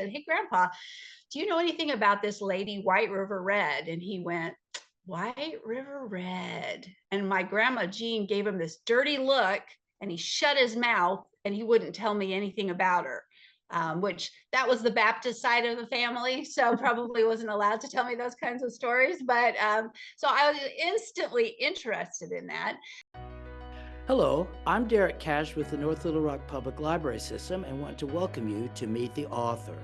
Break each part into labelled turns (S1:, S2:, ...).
S1: said, "Hey, Grandpa, do you know anything about this lady, White River Red?" And he went, "White River Red." And my grandma Jean gave him this dirty look, and he shut his mouth and he wouldn't tell me anything about her. Which that was the Baptist side of the family, so probably wasn't allowed to tell me those kinds of stories. But so I was instantly interested in that.
S2: Hello, I'm Derek Cash with the North Little Rock Public Library System and want to welcome you to Meet the Author.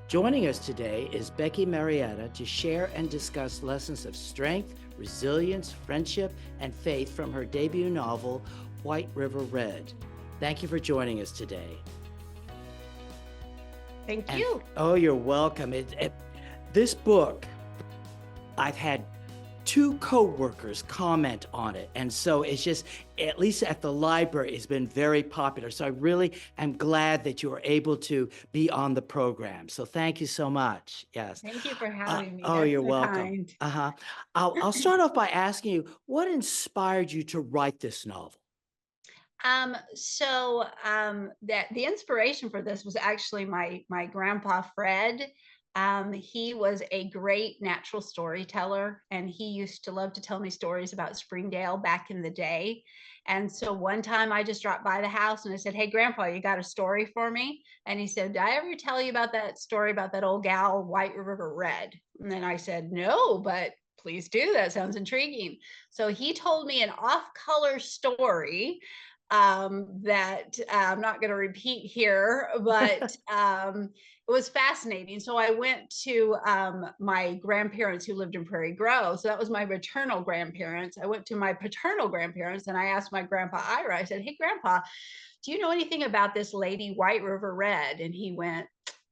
S2: Joining us today is Becky Marietta to share and discuss lessons of strength, resilience, friendship, and faith from her debut novel, White River Red. Thank you for joining us today.
S1: Thank you.
S2: Oh, you're welcome. This book, I've had 2 co-workers comment on it. And so it's just, at least at the library, it's been very popular. So I really am glad that you were able to be on the program. So thank you so much. Yes.
S1: Thank you for having me.
S2: Oh,
S1: That's
S2: you're
S1: so
S2: welcome.
S1: kind.
S2: I'll start off by asking you, what inspired you to write this novel?
S1: That the inspiration for this was actually my grandpa Fred. He was a great natural storyteller, and he used to love to tell me stories about Springdale back in the day. And so one time I just dropped by the house and I said, "Hey, Grandpa, you got a story for me?" And he said, "Did I ever tell you about that story about that old gal, White River Red?" And then I said, "No, but please do. That sounds intriguing." So he told me an off-color story that I'm not going to repeat here, but it was fascinating. So I went to my grandparents who lived in Prairie Grove. So that was my maternal grandparents. I went to my paternal grandparents and I asked my grandpa Ira, I said, "Hey, Grandpa, do you know anything about this lady, White River Red?" And he went,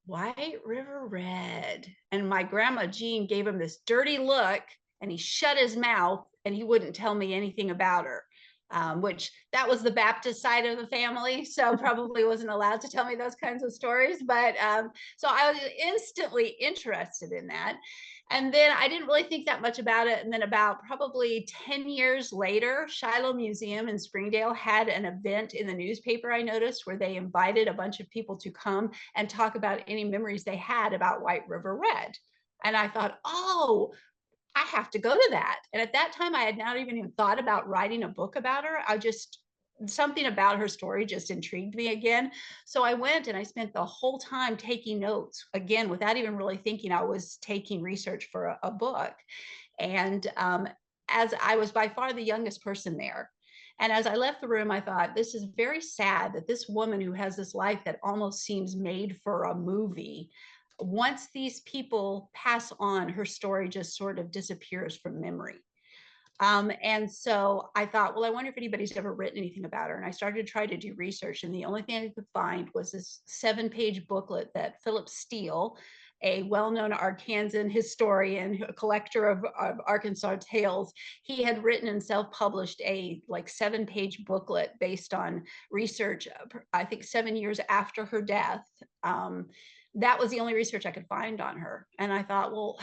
S1: "White River Red." And my grandma Jean gave him this dirty look and he shut his mouth and he wouldn't tell me anything about her. Which that was the Baptist side of the family, so probably wasn't allowed to tell me those kinds of stories. But so I was instantly interested in that. And then I didn't really think that much about it. And then about probably 10 years later, Shiloh Museum in Springdale had an event in the newspaper, I noticed, where they invited a bunch of people to come and talk about any memories they had about White River Red. And I thought, oh, I have to go to that. And at that time, I had not even thought about writing a book about her. Something about her story just intrigued me again. So I went and I spent the whole time taking notes again, without even really thinking I was taking research for a book. And as I was by far the youngest person there. And as I left the room, I thought, this is very sad that this woman who has this life that almost seems made for a movie, once these people pass on, her story just sort of disappears from memory. And so I thought, well, I wonder if anybody's ever written anything about her. And I started to try to do research. And the only thing I could find was this 7-page booklet that Philip Steele, a well-known Arkansan historian, a collector of Arkansas tales, he had written and self-published a like 7-page booklet based on research, I think 7 years after her death. That was the only research I could find on her. And I thought, well,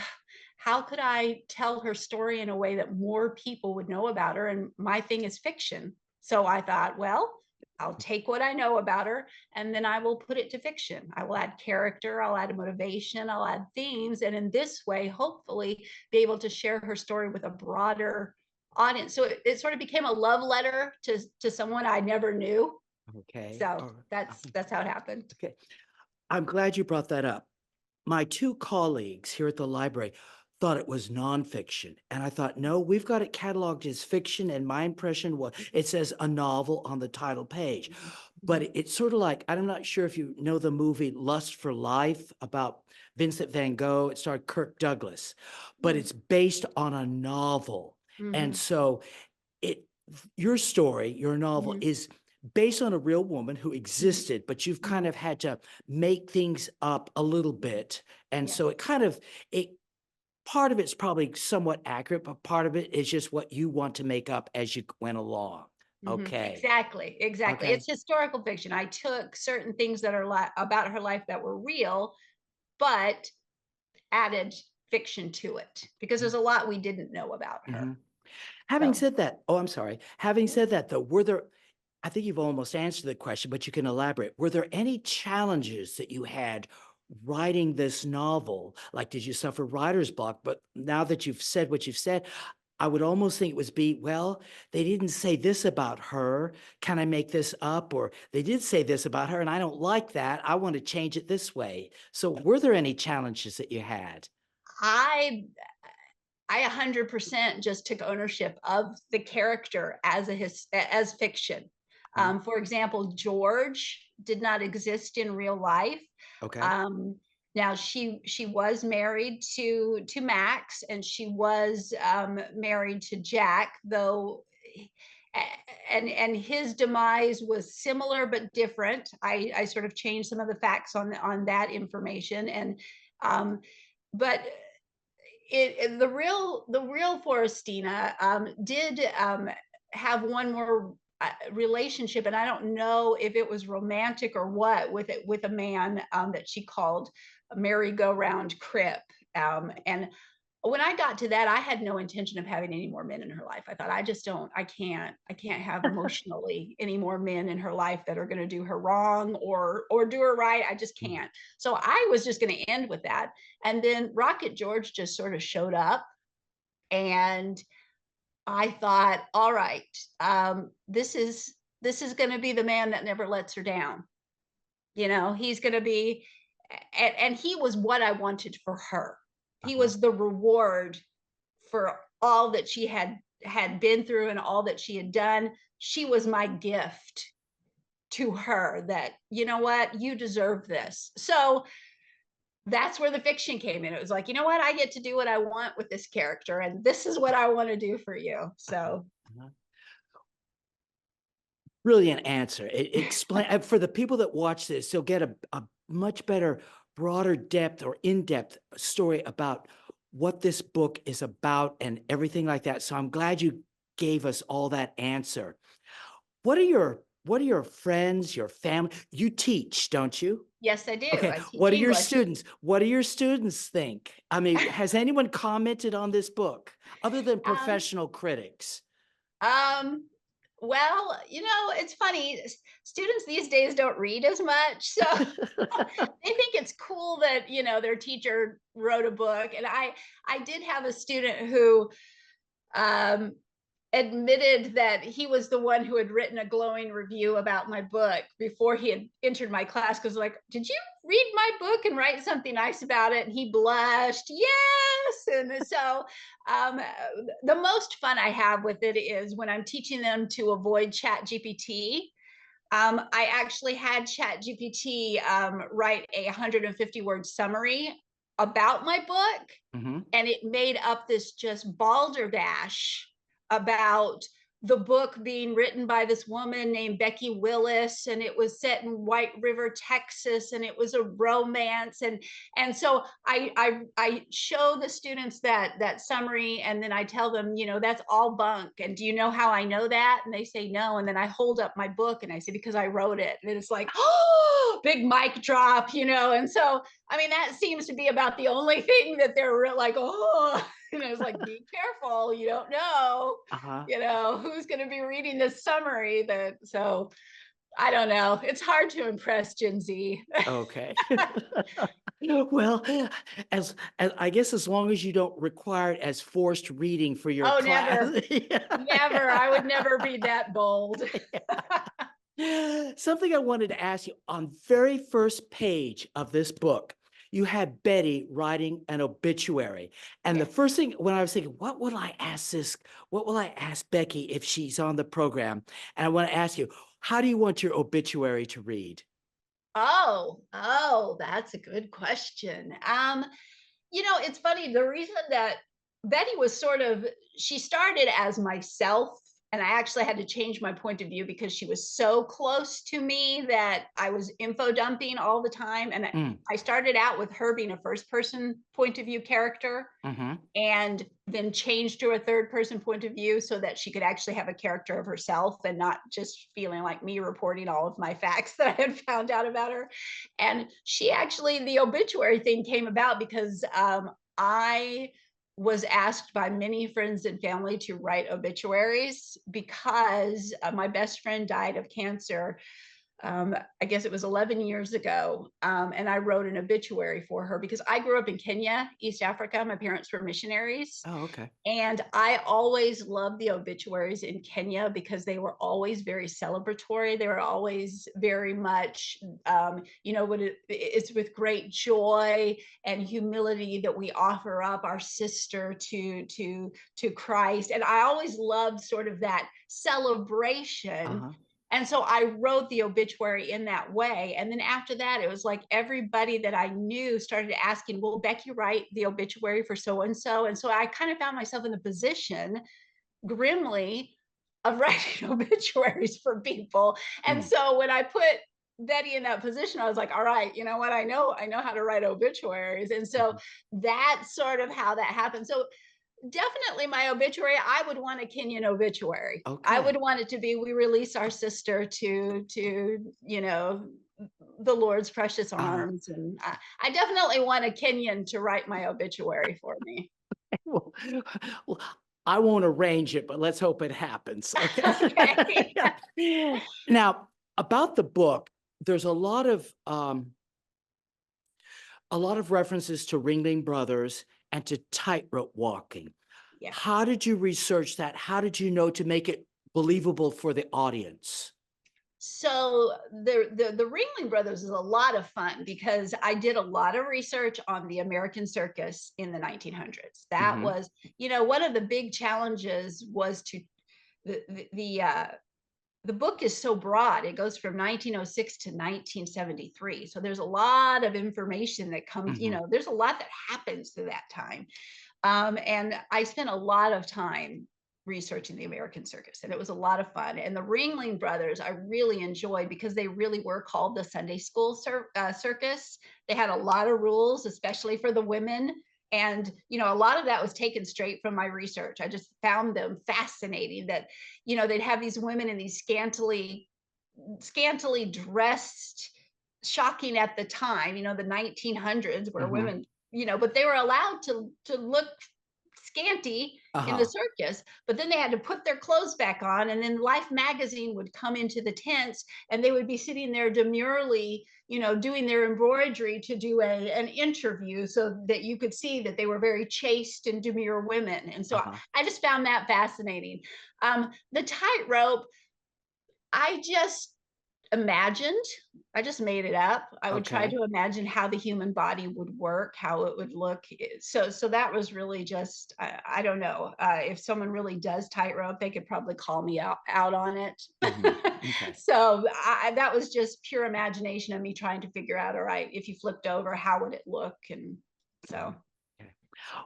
S1: how could I tell her story in a way that more people would know about her? And my thing is fiction. So I thought, well, I'll take what I know about her and then I will put it to fiction. I will add character, I'll add motivation, I'll add themes. And in this way, hopefully be able to share her story with a broader audience. So it sort of became a love letter to someone I never knew.
S2: Okay.
S1: So that's how it happened.
S2: Okay. I'm glad you brought that up. My 2 colleagues here at the library thought it was nonfiction. And I thought, no, we've got it cataloged as fiction. And my impression was it says a novel on the title page. But it's sort of like, I'm not sure if you know the movie Lust for Life about Vincent van Gogh. It starred Kirk Douglas, but it's based on a novel. And so it, your story, your novel is based on a real woman who existed, but you've kind of had to make things up a little bit. And so it part of it's probably somewhat accurate, but part of it is just what you want to make up as you went along. Okay.
S1: Exactly.
S2: Okay.
S1: It's historical fiction. I took certain things that are about her life that were real, but added fiction to it because there's a lot we didn't know about her.
S2: Having
S1: So
S2: said that, oh, I'm sorry. Having said that, though, I think you've almost answered the question, but you can elaborate. Were there any challenges that you had writing this novel? Like, did you suffer writer's block? But now that you've said what you've said, I would almost think it was well, they didn't say this about her. Can I make this up? Or they did say this about her and I don't like that. I want to change it this way. So were there any challenges that you had?
S1: I I 100% just took ownership of the character as fiction.
S2: Mhm.
S1: For example, George did not exist in real life.
S2: Okay.
S1: Um, Now she was married to Max, and she was married to Jack, though. And his demise was similar but different. I sort of changed some of the facts on that information, and but the real Forrestina did have one more relationship, and I don't know if it was romantic or what, with a man that she called merry-go-round Crip. And when I got to that, I had no intention of having any more men in her life. I thought, I just don't, I can't have emotionally any more men in her life that are going to do her wrong or do her right. I just
S2: Mhm.
S1: can't. So I was just going to end with that. And then Rocket George just sort of showed up, and I thought, all right, this is going to be the man that never lets her down. He's going to be, and he was what I wanted for her. He
S2: Uh-huh.
S1: was the reward for all that she had been through and all that she had done. She was my gift to her, that, you know what, you deserve this. So that's where the fiction came in. It was like, you know what, I get to do what I want with this character, and this is what I want to do for you.
S2: Uh-huh.
S1: So
S2: Uh-huh. Brilliant answer. Explain for the people that watch this, they'll get a much better, broader depth or in-depth story about what this book is about and everything like that. So I'm glad you gave us all that answer. What are your friends, your family? You teach, don't you?
S1: yes, I do.
S2: Okay.
S1: I teach
S2: What do your
S1: English.
S2: students, what do your students think? I mean, has anyone commented on this book other than
S1: um,
S2: professional critics?
S1: um, well, it's funny. Students these days don't read as much, so they think it's cool that their teacher wrote a book. And I did have a student who um, admitted that he was the one who had written a glowing review about my book before he had entered my class, because, like, did you read my book and write something nice about it? And he blushed, yes. And so um, the most fun I have with it is when I'm teaching them to avoid Chat GPT. I actually had Chat GPT write a 150-word summary about my book,
S2: Mhm.
S1: and it made up this just balderdash about the book being written by this woman named Becky Willis, and it was set in White River, Texas, and it was a romance. And so I show the students that summary, and then I tell them, that's all bunk. And do you know how I know that? And they say no. And then I hold up my book and I say, because I wrote it. And it's like, oh, big mic drop. And so I mean, that seems to be about the only thing that they're like, oh, it's like, be careful. You don't know,
S2: Uh-huh.
S1: who's going to be reading this summary. So I don't know. It's hard to impress Gen Z.
S2: Okay. Well, as I guess as long as you don't require it as forced reading for your
S1: Oh,
S2: class.
S1: never,
S2: Yeah,
S1: never. I would never be that bold.
S2: yeah. Something I wanted to ask you, on very first page of this book, you had Betty writing an obituary. And the
S1: Yes.
S2: first thing when I was thinking, what will I ask Becky if she's on the program? And I want to ask you, how do you want your obituary to read?
S1: Oh, that's a good question. It's funny. The reason that Betty was she started as myself, and I actually had to change my point of view because she was so close to me that I was info dumping all the time. And
S2: Mm,
S1: I started out with her being a first person point of view character,
S2: mhm.
S1: and then changed to a third person point of view so that she could actually have a character of herself and not just feeling like me reporting all of my facts that I had found out about her. And the obituary thing came about because I was asked by many friends and family to write obituaries because my best friend died of cancer I guess it was 11 years ago. And I wrote an obituary for her because I grew up in Kenya, East Africa. My parents were missionaries.
S2: Oh, okay.
S1: And I always loved the obituaries in Kenya because they were always very celebratory. They were always very much, what it's with great joy and humility that we offer up our sister to Christ. And I always loved sort of that celebration.
S2: Uh-huh.
S1: And so I wrote the obituary in that way. And then after that, it was like everybody that I knew started asking, "Will Becky write the obituary for so and so?" And so I kind of found myself in the position, grimly, of writing obituaries for people. And
S2: Mm,
S1: so when I put Betty in that position, I was like, all right, you know what? I know how to write obituaries. And so
S2: mhm.
S1: that's sort of how that happened. So definitely my obituary, I would want a Kenyan obituary. I would
S2: Okay.
S1: want it to be, we release our sister to the Lord's precious
S2: Uh-huh.
S1: arms. And I definitely want a Kenyan to write my obituary for me.
S2: Well, well, I won't arrange it, but let's hope it happens. Okay.
S1: Okay.
S2: Yeah. Now, about the book, there's a lot of references to Ringling Brothers and to tightrope walking.
S1: Yeah.
S2: How did you research that? How did you know to make it believable for the audience?
S1: So the Ringling Brothers is a lot of fun because I did a lot of research on the American circus in the 1900s. That
S2: Mhm,
S1: was, one of the big challenges was to the book is so broad. It goes from 1906 to 1973. So there's a lot of information that comes,
S2: mhm,
S1: there's a lot that happens to that time. And I spent a lot of time researching the American circus, and it was a lot of fun. And the Ringling Brothers, I really enjoyed because they really were called the Sunday school circus. They had a lot of rules, especially for the women. And a lot of that was taken straight from my research. I just found them fascinating. That they'd have these women in these scantily dressed, shocking at the time, the 1900s, where
S2: mhm.
S1: women, but they were allowed to look scanty in the
S2: Uh-huh,
S1: circus, but then they had to put their clothes back on, and then Life magazine would come into the tents, and they would be sitting there demurely, doing their embroidery to do an interview, so that you could see that they were very chaste and demure women. And so
S2: uh-huh.
S1: I just found that fascinating. The tightrope, I just imagined. I just made it up. I would try
S2: Okay.
S1: to imagine how the human body would work, how it would look. So that was really just, I don't know. If someone really does tightrope, they could probably call me out on it.
S2: Mhm. Okay.
S1: So that was just pure imagination of me trying to figure out, all right, if you flipped over, how would it look? And
S2: Mhm.
S1: so,
S2: Okay.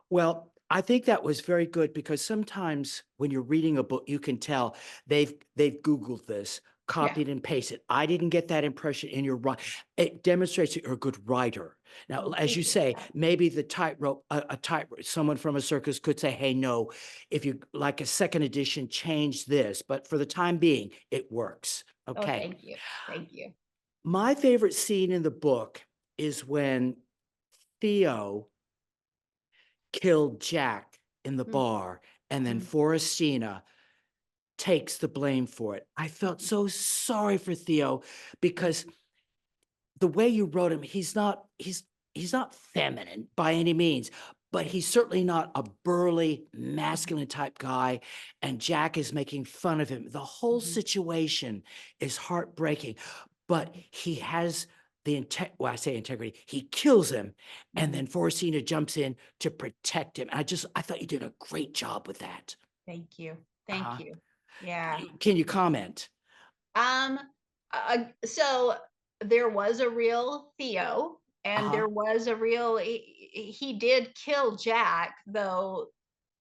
S2: Well, I think that was very good because sometimes when you're reading a book, you can tell they've Googled this,
S1: yeah,
S2: copied and pasted. I didn't get that impression in your writing. It demonstrates that you're a good writer. Now,
S1: well,
S2: as
S1: thank
S2: you
S1: you for
S2: say,
S1: that.
S2: maybe the tightrope, someone from a circus could say, "Hey, no, if you like a second edition, change this." But for the time being, it works.
S1: Oh,
S2: Okay.
S1: thank you. Thank you.
S2: My favorite scene in the book is when Theo killed Jack in the
S1: Mm,
S2: bar, and then
S1: mm,
S2: Forrestina takes the blame for it. I felt
S1: mm,
S2: so sorry for Theo because
S1: mm,
S2: the way you wrote him, he's not feminine by any means, but
S1: right.
S2: he's certainly not a burly, masculine type guy, and Jack is making fun of him. The whole
S1: Mhm,
S2: situation is heartbreaking, but
S1: mhm,
S2: he has well, I say integrity, he kills him, and
S1: mhm.
S2: then Forrestina jumps in to protect him. I thought you did a great job with that.
S1: Thank you. Thank
S2: Uh-huh.
S1: you. Yeah.
S2: Can you comment?
S1: Um, so there was a real Theo, and
S2: Uh-huh.
S1: there was a real, he did kill Jack, though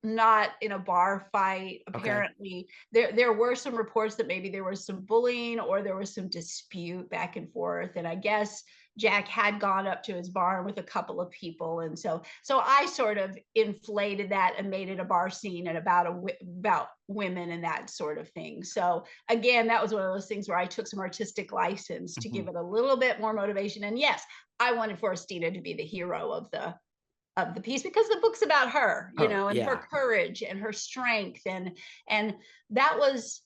S1: not in a bar fight.
S2: Okay.
S1: Apparently, there were some reports that maybe there was some bullying or there was some dispute back and forth. And I guess Jack had gone up to his barn with a couple of people, and so I sort of inflated that and made it a bar scene and about women and that sort of thing. So again, that was one of those things where I took some artistic license to give
S2: Mhm.
S1: it a little bit more motivation. And yes, I wanted Forestina to be the hero of the piece because the book's about her,
S2: Her,
S1: and her
S2: yeah.
S1: courage and her strength. And that was,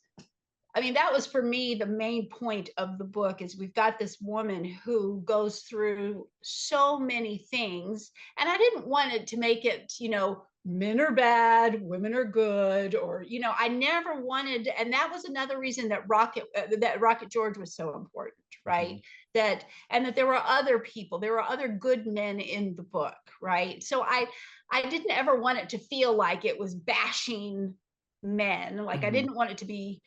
S1: I mean, that was for me the main point of the book is we've got this woman who goes through so many things. And I didn't want it to make it, men are bad, women are good, or, I never wanted, and that was another reason that Rocket George was so important, right?
S2: Mhm.
S1: And that there were other people, there were other good men in the book, right? So I didn't ever want it to feel like it was bashing men. Like I
S2: Mhm.
S1: didn't want it to be,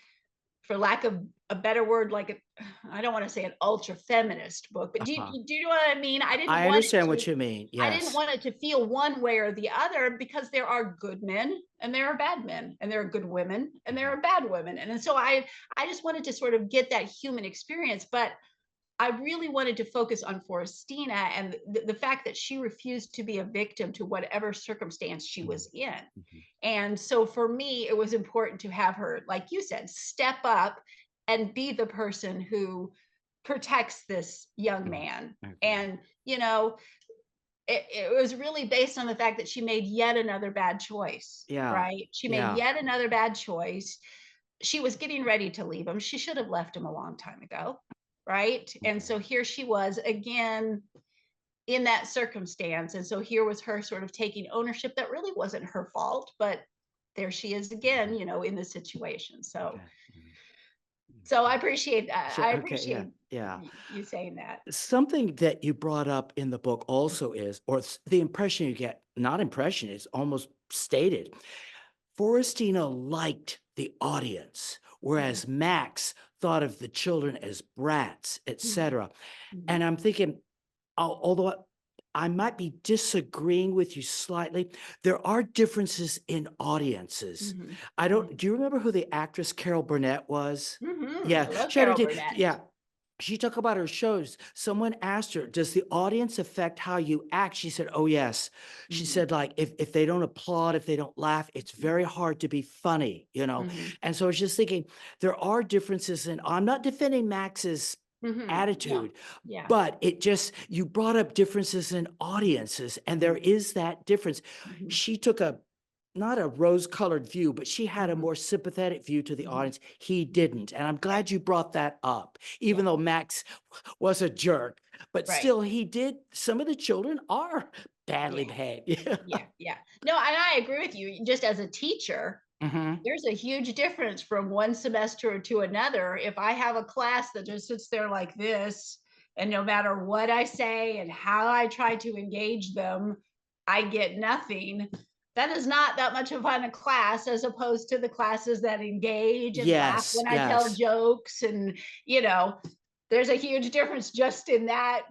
S1: for lack of a better word, like I don't want to say an ultra feminist book, but
S2: Uh-huh.
S1: do you know what I mean?
S2: I understand what you mean.
S1: I didn't
S2: Yes.
S1: want it to feel one way or the other, because there are good men and there are bad men, and there are good women and there
S2: Mhm.
S1: are bad women. And so I just wanted to sort of get that human experience, but I really wanted to focus on Forrestina and the fact that she refused to be a victim to whatever circumstance she
S2: Mhm.
S1: was in.
S2: Mhm.
S1: And so for me, it was important to have her, like you said, step up and be the person who protects this young
S2: Mhm.
S1: man.
S2: Okay.
S1: And, it was really based on the fact that she made yet another bad choice,
S2: Yeah.
S1: right? She made
S2: Yeah.
S1: yet another bad choice. She was getting ready to leave him. She should have left him a long time ago, right? And
S2: Okay.
S1: so here she was again in that circumstance. And so here was her sort of taking ownership that really wasn't her fault, but there she is again,
S2: Mhm.
S1: in the situation. So
S2: Okay. Mhm.
S1: so
S2: Okay. Sure.
S1: I
S2: Okay. Yeah.
S1: appreciate
S2: Yeah.
S1: you saying that.
S2: Something that you brought up in the book also is, or the impression you get, not impression, it's almost stated. Forestina liked the audience,
S1: Mhm,
S2: whereas Max thought of the children as brats,
S1: mhm,
S2: etc.
S1: mhm,
S2: And I'm thinking, although I might be disagreeing with you slightly, there are differences in audiences.
S1: mhm,
S2: I
S1: mhm,
S2: don't, do you remember who the actress Carol Burnett was?
S1: mhm.
S2: Yeah,
S1: I love
S2: she had
S1: Carol Burnett.
S2: yeah. She talked about her shows. Someone asked her, "Does the audience affect how you act?" She said, "Oh, yes." She
S1: Mhm,
S2: said, like, if they don't applaud, if they don't laugh, it's very hard to be funny, you know?
S1: mhm,
S2: And so I was just thinking, there are differences, and I'm not defending Max's
S1: No,
S2: attitude,
S1: yeah.
S2: but it just, you brought up differences in audiences, and there
S1: Mhm,
S2: is that difference.
S1: mhm,
S2: She took a, not a rose-colored view, but she had a
S1: mhm,
S2: more sympathetic view to the
S1: mhm,
S2: audience. He
S1: mhm.
S2: didn't, and I'm
S1: Right.
S2: glad you brought that up,
S1: Yeah.
S2: even though Max was a jerk, but
S1: Right.
S2: still he did, some of the children are badly
S1: Yeah.
S2: behaved. Yeah.
S1: Yeah. Yeah. No, and I agree with you. Just as a teacher,
S2: Mhm.
S1: there's a huge difference from one semester to another. If I have a class that just sits there like this, and no matter what I say and how I try to engage them, I get nothing. That is not that much of fun a class, as opposed to the classes that engage and laugh
S2: Yes,
S1: when I tell
S2: yes.
S1: jokes. And, you know, there's a huge difference just in that,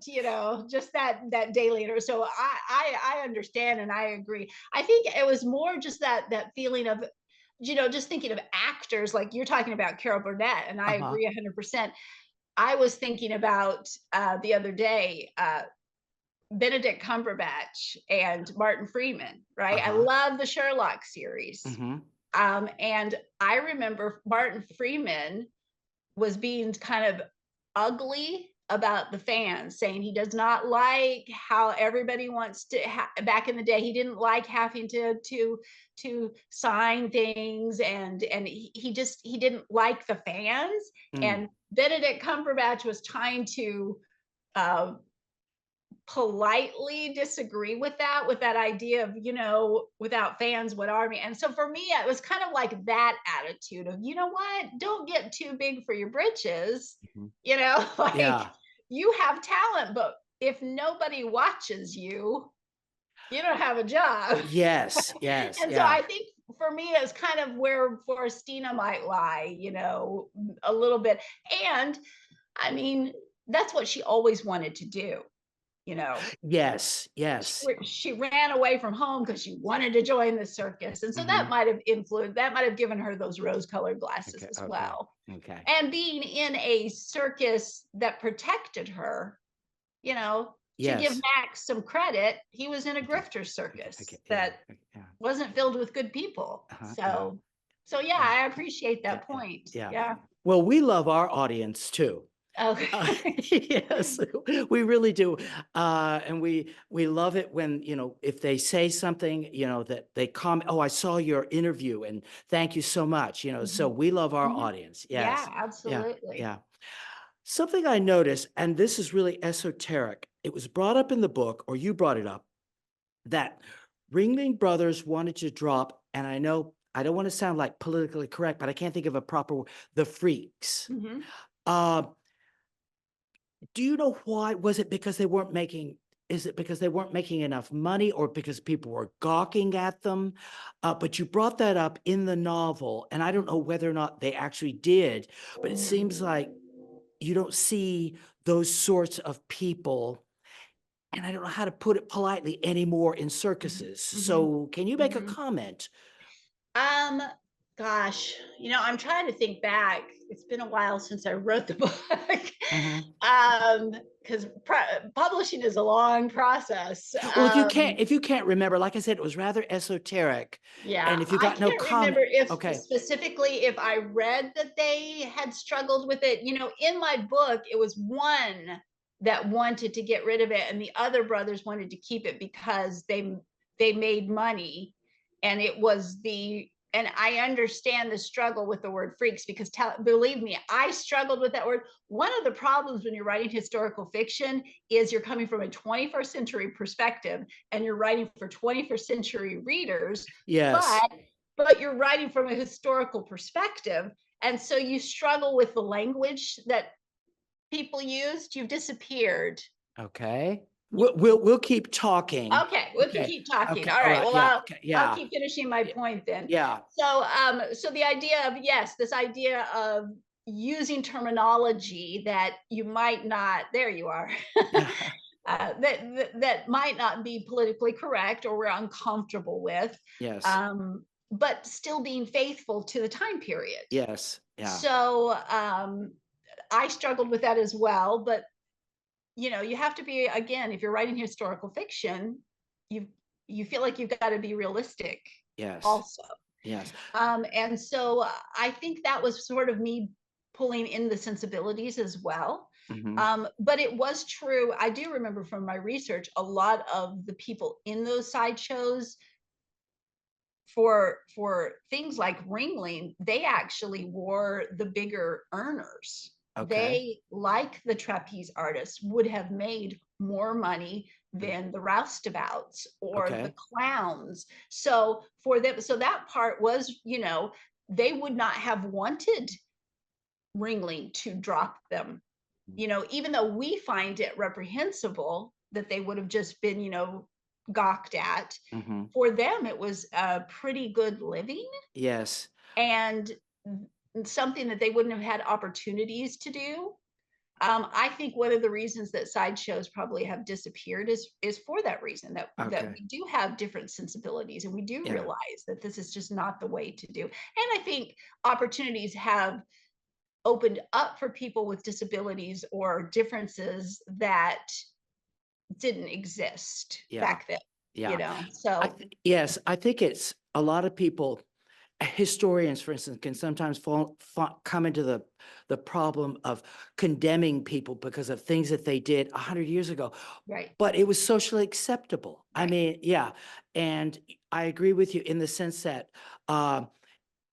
S1: just that daily. So I understand and I agree. I think it was more just that feeling of, just thinking of actors, like you're talking about Carol Burnett, and I
S2: Uh-huh,
S1: agree 100%. I was thinking about the other day, Benedict Cumberbatch and Martin Freeman, right? I
S2: uh-huh.
S1: love the Sherlock series.
S2: Mhm.
S1: And I remember Martin Freeman was being kind of ugly about the fans, saying he does not like how everybody wants to back in the day he didn't like having to sign things, and he didn't like the fans.
S2: Mm.
S1: And Benedict Cumberbatch was trying to uh, politely disagree with that idea of, without fans, what army. And so for me, it was kind of like that attitude of, what, don't get too big for your britches,
S2: Mhm.
S1: like
S2: Yeah.
S1: you have talent, but if nobody watches you, you don't have a job.
S2: Yes, yes,
S1: And so
S2: yeah.
S1: I think for me, it's kind of where Forestina might lie, a little bit. And I mean, that's what she always wanted to do, you know
S2: Yes,
S1: she,
S2: yes.
S1: she ran away from home because she wanted to join the circus. And so that
S2: Mhm.
S1: might have influenced, that might have given her those rose colored glasses
S2: Okay,
S1: as
S2: okay,
S1: well.
S2: okay.
S1: And being in a circus that protected her, you know, to give
S2: Yes.
S1: Max some credit, he was in a
S2: Okay,
S1: grifter
S2: okay, okay,
S1: circus
S2: yeah,
S1: that
S2: yeah.
S1: wasn't filled with good people.
S2: Yeah,
S1: So yeah,
S2: yeah,
S1: I appreciate
S2: yeah,
S1: that
S2: yeah,
S1: point.
S2: yeah.
S1: Yeah.
S2: Well, we love our audience too.
S1: Okay.
S2: Yes, we really do. And we love it when, if they say something, that they comment, oh, I saw your interview and thank you so much, so
S1: Mhm.
S2: we love our
S1: Mhm.
S2: audience.
S1: Yeah,
S2: Yes. Yeah.
S1: absolutely.
S2: Yeah. Something I noticed, and this is really esoteric, it was brought up in the book, or you brought it up, that Ringling Brothers wanted to drop, and I know I don't want to sound like politically correct, but I can't think of a proper word, the freaks.
S1: Mhm.
S2: Uh, do you know why? Was it because they weren't making is it because they weren't making enough money or because people were gawking at them? But you brought that up in the novel, and I don't know whether or not they actually did, but it seems like you don't see those sorts of people, and I don't know how to put it politely, anymore in
S1: Mhm.
S2: circuses.
S1: Mhm.
S2: So can you make a
S1: Mhm.
S2: comment?
S1: Um, gosh, I'm trying to think back. It's been a while since I wrote the book.
S2: Mhm.
S1: Because publishing is a long process.
S2: Well, if you can't remember, like I said, it was rather esoteric,
S1: Yeah,
S2: and if you
S1: I
S2: got no
S1: can't remember
S2: comment,
S1: if
S2: okay.
S1: specifically if I read that they had struggled with it. In my book, it was one that wanted to get rid of it, and the other brothers wanted to keep it because they made money, and it was the and I understand the struggle with the word freaks because believe me, I struggled with that word. One of the problems when you're writing historical fiction is you're coming from a 21st century perspective and you're writing for 21st century readers,
S2: Yes.
S1: but but you're writing from a historical perspective, and so you struggle with the language that people used. You've disappeared.
S2: Okay.
S1: You,
S2: We'll keep talking.
S1: okay, we can
S2: Okay.
S1: keep talking.
S2: Okay.
S1: All
S2: All
S1: right.
S2: right.
S1: Well,
S2: Yeah.
S1: I'll
S2: Okay.
S1: I'll
S2: Yeah.
S1: keep finishing my
S2: Yeah.
S1: point then.
S2: Yeah.
S1: So the idea of, yes, this idea of using terminology that you might not. There you are. That might not be politically correct or we're uncomfortable with,
S2: Yes.
S1: but still being faithful to the time period.
S2: Yes. Yeah.
S1: So I struggled with that as well, but you have to be, again, if you're writing historical fiction, you you feel like you've got to be realistic
S2: Yes.
S1: also.
S2: Yes.
S1: And so I think that was sort of me pulling in the sensibilities as well.
S2: Mhm.
S1: But it was true. I do remember from my research, a lot of the people in those sideshows for things like Ringling, they actually wore the bigger earners.
S2: Okay.
S1: They, like the trapeze artists, would have made more money
S2: Mm.
S1: than the roustabouts or the
S2: Okay.
S1: clowns. So for them, so that part was, they would not have wanted Ringling to drop them. Even though we find it reprehensible that they would have just been, gawked at,
S2: Mhm.
S1: for them it was a pretty good living,
S2: Yes.
S1: and something that they wouldn't have had opportunities to do. I think one of the reasons that sideshows probably have disappeared is for that reason, that
S2: Okay.
S1: we do have different sensibilities and we do
S2: Yeah.
S1: realize that this is just not the way to do. And I think opportunities have opened up for people with disabilities or differences that didn't exist
S2: Yeah.
S1: back then,
S2: Yeah.
S1: so
S2: Yes, I think it's a lot of people, historians, for instance, can sometimes come into the problem of condemning people because of things that they did 100 years ago,
S1: right,
S2: but it was socially acceptable. I
S1: right,
S2: mean, yeah, and I agree with you in the sense that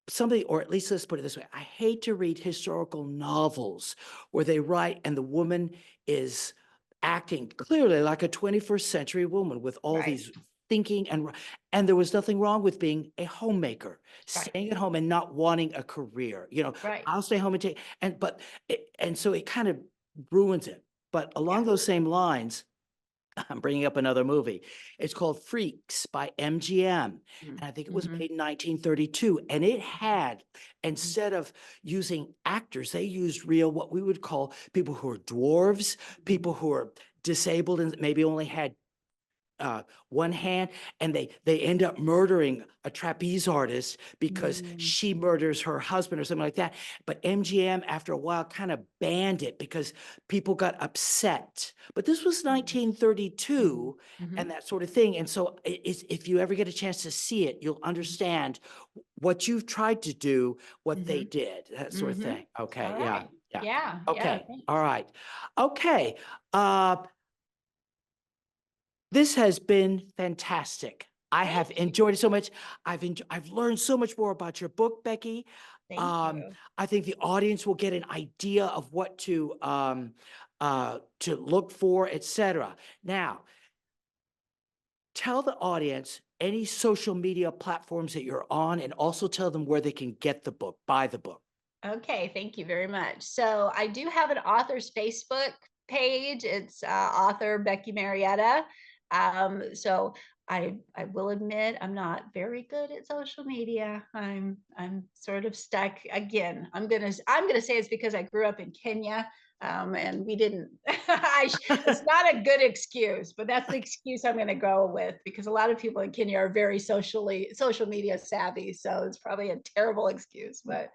S2: somebody, or at least let's put it this way, I hate to read historical novels where they write and the woman is acting clearly like a 21st century woman with all
S1: right,
S2: these thinking, and there was nothing wrong with being a homemaker,
S1: right,
S2: staying at home and not wanting a career.
S1: right,
S2: I'll stay home and take, and so it kind of ruins it. But
S1: yeah,
S2: along those same lines, I'm bringing up another movie. It's called Freaks by MGM.
S1: mm,
S2: And I think it was
S1: mhm,
S2: made in 1932. And it had,
S1: mhm,
S2: instead of using actors, they used real, what we would call people who are dwarves,
S1: mhm,
S2: people who are disabled and maybe only had one hand, and they end up murdering a trapeze artist because
S1: mm,
S2: she murders her husband or something like that. But MGM, after a while, kind of banned it because people got upset. But this was
S1: mhm,
S2: 1932
S1: mhm,
S2: and that sort of thing. And so if you ever get a chance to see it, you'll understand what you've tried to do, what they
S1: mhm,
S2: did, that sort of
S1: mhm.
S2: thing. Okay,
S1: All
S2: yeah,
S1: right. Yeah.
S2: Okay.
S1: Thanks.
S2: All right. Okay. Uh, this has been fantastic. I
S1: Thank
S2: have
S1: you.
S2: enjoyed it so much. I've learned so much more about your book, Becky.
S1: Thank you.
S2: I think the audience will get an idea of what to look for, etc. Now, tell the audience any social media platforms that you're on, and also tell them where they can get the book, buy the book.
S1: Okay, thank you very much. So I do have an author's Facebook page. It's author Becky Marietta. So I will admit I'm not very good at social media. I'm sort of stuck. Again, I'm gonna say it's because I grew up in Kenya. And we didn't. It's not a good excuse, but that's the excuse I'm going to go with because a lot of people in Kenya are very social media savvy. So it's probably a terrible excuse, but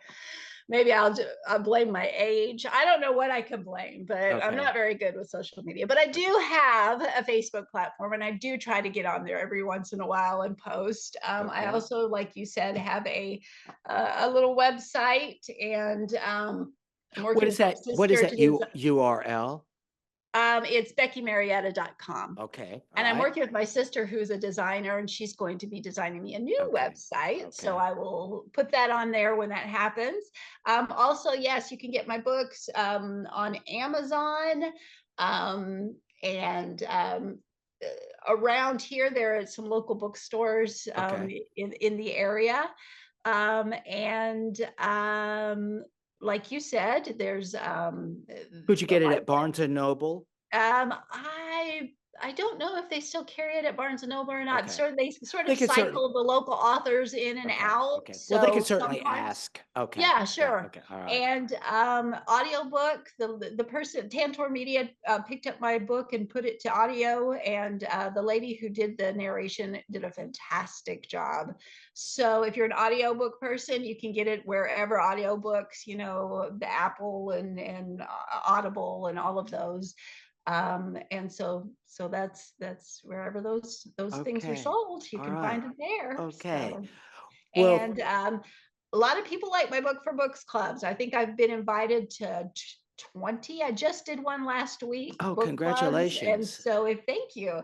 S1: maybe I'll blame my age. I don't know what I can blame, but I'm
S2: Okay.
S1: not very good with social media. But I do have a Facebook platform, and I do try to get on there every once in a while and post. I
S2: Okay.
S1: also, like you said, have a little website, and I'm
S2: What
S1: working
S2: is
S1: with my
S2: that? What is
S1: sister
S2: that
S1: to do.
S2: URL?
S1: It's BeckyMarietta.com.
S2: Okay. All
S1: And I'm
S2: right.
S1: working with my sister who's a designer, and she's going to be designing me a new
S2: Okay.
S1: website. So
S2: Okay.
S1: I will put that on there when that happens. Also, yes, you can get my books on Amazon. Um, and Around here, there are some local bookstores
S2: Okay.
S1: in the area. And Like you said, there's
S2: Could you
S1: the
S2: get it at
S1: library.
S2: Barnes and Noble?
S1: Um, I I don't know if they still carry it at Barnes and Noble or not.
S2: Okay.
S1: They sort of
S2: They could certainly.
S1: cycle the local authors in and
S2: Okay.
S1: out.
S2: Okay. Well, they could
S1: So
S2: certainly
S1: sometimes,
S2: ask. Okay.
S1: yeah,
S2: Yeah.
S1: sure.
S2: Okay. All right.
S1: And Audiobook, the person Tantor Media picked up my book and put it to audio, and the lady who did the narration did a fantastic job. So if you're an audiobook person, you can get it wherever audiobooks, the Apple and Audible and all of those. And so that's wherever those things are
S2: Okay.
S1: sold, you
S2: All
S1: can
S2: right.
S1: find it there.
S2: Okay.
S1: So
S2: Well,
S1: and A lot of people like my book for books clubs. I think I've been invited to 20. I just did one last week,
S2: oh,
S1: book clubs. And
S2: congratulations.
S1: so if thank you.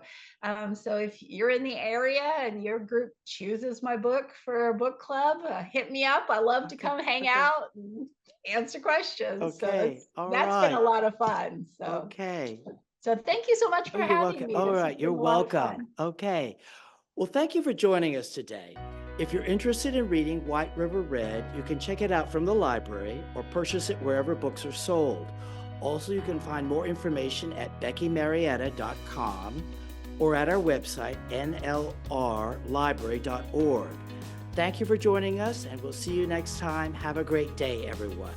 S1: So if you're in the area and your group chooses my book for a book club, hit me up. I love to
S2: Okay.
S1: come hang
S2: Okay.
S1: out and answer questions. So
S2: Okay. All
S1: that's been a
S2: right.
S1: lot of fun.
S2: Okay.
S1: So thank you so much
S2: Oh,
S1: for
S2: you're
S1: having
S2: welcome.
S1: me.
S2: All
S1: This has
S2: right. You're
S1: been a lot of
S2: welcome.
S1: fun.
S2: Okay. Well, thank you for joining us today. If you're interested in reading White River Red, you can check it out from the library or purchase it wherever books are sold. Also, you can find more information at beckymarietta.com or at our website, nlrlibrary.org. Thank you for joining us, and we'll see you next time. Have a great day, everyone.